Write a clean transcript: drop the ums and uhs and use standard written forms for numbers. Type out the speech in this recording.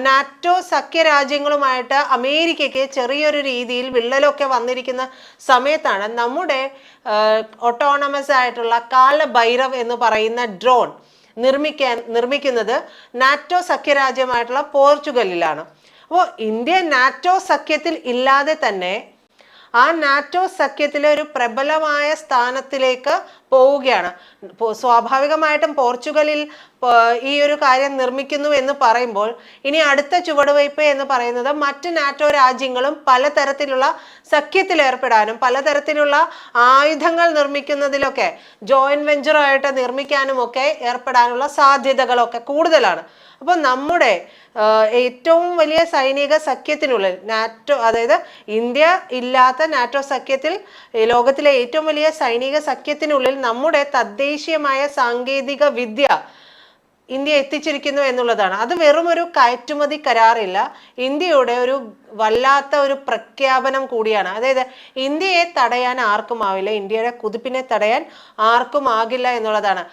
NATO സഖ്യരാജ്യങ്ങളുമായിട്ട് അമേരിക്കയ്ക്ക് ചെറിയൊരു രീതിയിൽ വിള്ളലൊക്കെ വന്നിരിക്കുന്ന സമയത്താണ് നമ്മുടെ ഓട്ടോണമസ് ആയിട്ടുള്ള കാലഭൈരവ് എന്ന് പറയുന്ന ഡ്രോൺ നിർമ്മിക്കുന്നത് നാറ്റോ സഖ്യരാജ്യമായിട്ടുള്ള പോർച്ചുഗലിലാണ്. അപ്പോൾ ഇന്ത്യ നാറ്റോ സഖ്യത്തിൽ ഇല്ലാതെ തന്നെ ആ നാറ്റോ സഖ്യത്തിലെ ഒരു പ്രബലമായ സ്ഥാനത്തിലേക്ക് പോവുകയാണ്. സ്വാഭാവികമായിട്ടും പോർച്ചുഗലിൽ ഈ ഒരു കാര്യം നിർമ്മിക്കുന്നു എന്ന് പറയുമ്പോൾ ഇനി അടുത്ത ചുവടുവയ്പ് എന്ന് പറയുന്നത് മറ്റ് നാറ്റോ രാജ്യങ്ങളും പലതരത്തിലുള്ള സഖ്യത്തിൽ ഏർപ്പെടാനും പലതരത്തിലുള്ള ആയുധങ്ങൾ നിർമ്മിക്കുന്നതിലൊക്കെ ജോയിന്റ് വെഞ്ചറായിട്ട് നിർമ്മിക്കാനും ഒക്കെ ഏർപ്പെടാനുള്ള സാധ്യതകളൊക്കെ കൂടുതലാണ്. അപ്പോൾ നമ്മുടെ ഏറ്റവും വലിയ സൈനിക സഖ്യത്തിനുള്ളിൽ നാറ്റോ, അതായത് ഇന്ത്യ ഇല്ലാത്ത നാറ്റോ സഖ്യത്തിൽ ലോകത്തിലെ ഏറ്റവും വലിയ സൈനിക സഖ്യത്തിനുള്ളിൽ നമ്മുടെ തദ്ദേശീയമായ സാങ്കേതിക വിദ്യ ഇന്ത്യ എത്തിച്ചിരിക്കുന്നു എന്നുള്ളതാണ്. അത് വെറും ഒരു കയറ്റുമതി കരാറില്ല, ഇന്ത്യയുടെ ഒരു വല്ലാത്ത ഒരു പ്രഖ്യാപനം കൂടിയാണ്. അതായത് ഇന്ത്യയെ തടയാൻ ആർക്കും ആവില്ല, ഇന്ത്യയുടെ കുതിപ്പിനെ തടയാൻ ആർക്കും ആകില്ല എന്നുള്ളതാണ്.